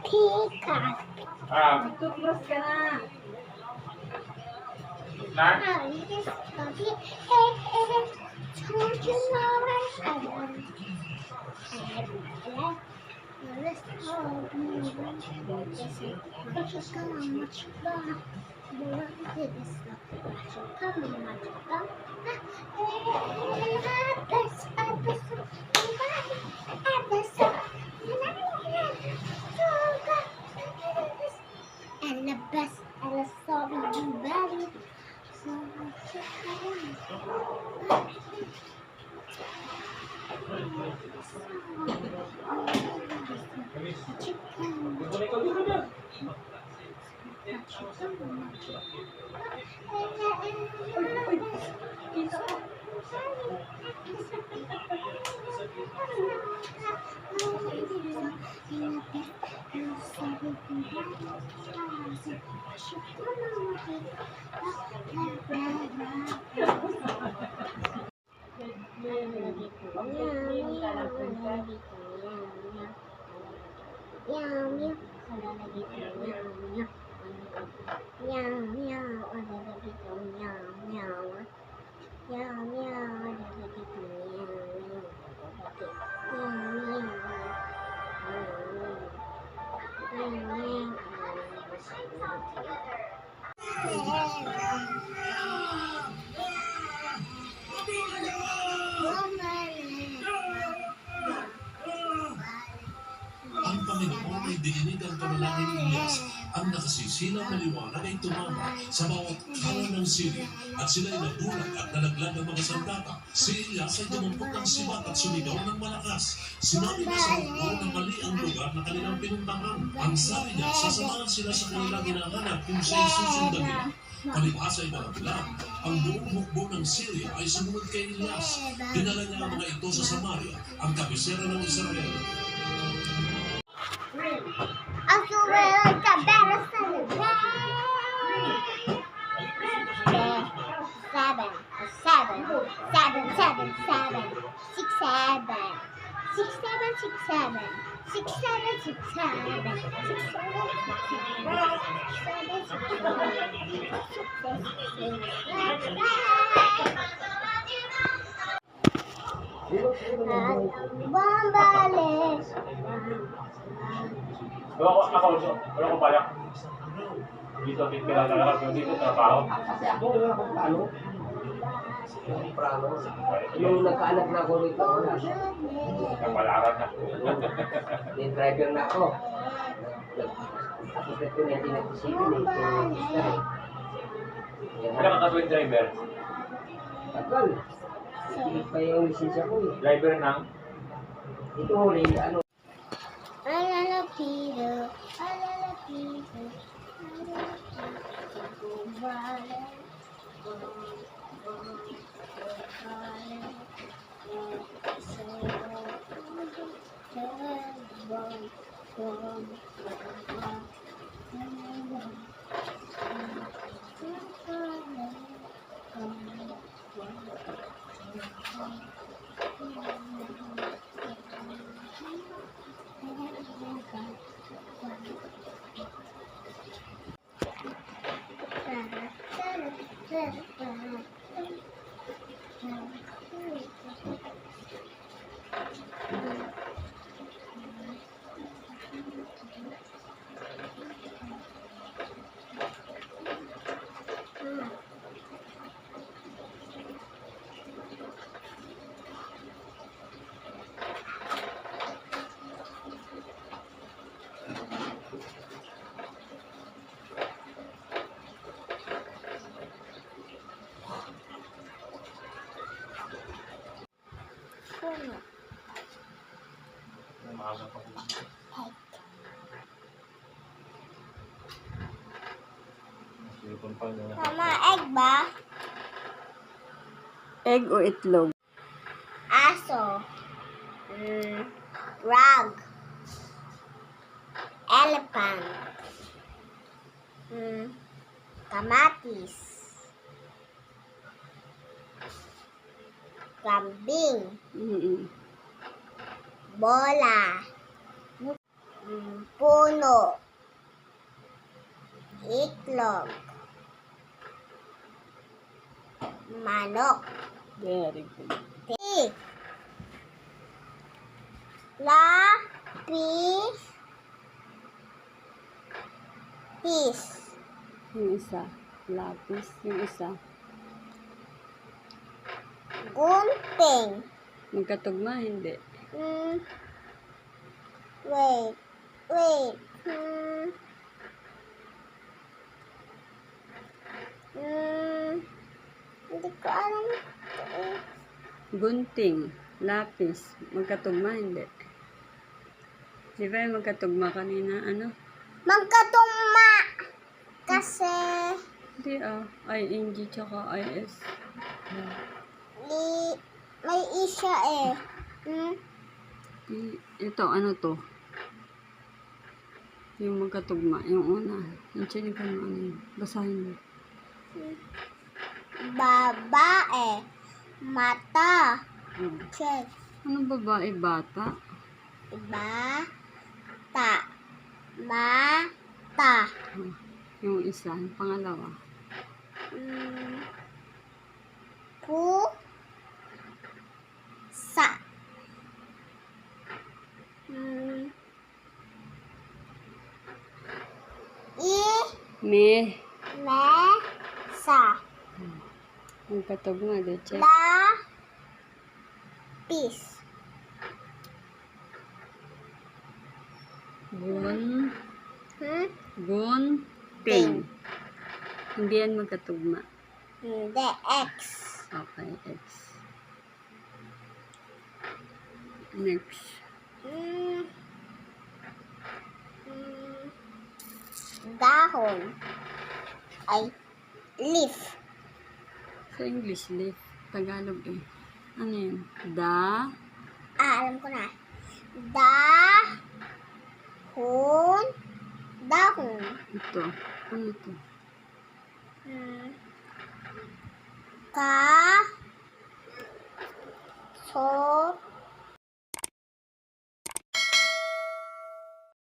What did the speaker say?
Tika. Toothbrush ka na. Told you know and the best and the sorry you value so much Ang Panginoon ay dininig ang panalangin ni Elias. Ang nakasisilang na liwanag ay tumama sa bawat kanan ng silid at sila'y nabulag at nalaglag ang mga sandata. Si Elias ay dumumpok ng sibat at sumigaw ng malakas. Sinabi niya sa hukbo na mali ang lugar na kanilang pinuntahan. Ang sabi niya, sasamahan sila sa kanilang hinahanap kung siya'y susundan nila. Palibhasa ay malaglag. Ang buong hukbo ng Syria ay sumunod kay Elias. Dinala niya ang mga ito sa Samaria, ang kabisera ng Israel. Also, we're the better Wala ko balak. Dito, pinaglalakad yung dito, trabaho. Wala akong plano. Yung nagkaanak na ako rito, wala. Kapalaran na. May driver na ako. Tapos ito na hindi nag-isipin eh. Wala ka katawin driver. Tagal. Hindi pa yung lisensya ko eh. Driver ng? Ito huli, ano. Alala Peter. Maaga pa po. Mama, egg ba? Egg o itlog? Aso. Rug. Elephant. Kamatis. Kambing. Bola. Puno. Itlog. Manok. Very good. Pig. Lapis. Pis. Yung isa. Lapis. Yung isa. Gunting. Magkatugma, hindi. Wait. Hindi ko alam. Gunting. Lapis. Magkatugma, hindi. Di ba yung magkatugma kanina? Ano? Magkatugma. Kasi Hindi ING tsaka IS. may isa eh. Ito, ano to? Yung magkatugma. Yung una. Yung chinikan mo, ano yun? Basahin mo. Babae. Mata. Oh. Check. Anong babae? Bata? Bata. Mata. Oh. Yung isa. Yung pangalawa. Pusa. Mesa. Magkatugma, di check. Lapis. Gunting. Hindi yan magkatugma. Hindi. X. Okay, X. Next. Dahon. Ay, leaf. Sa English, leaf. Tagalog eh. Ano yun? Alam ko na. Dahon. Ito. Ano ito? Sot.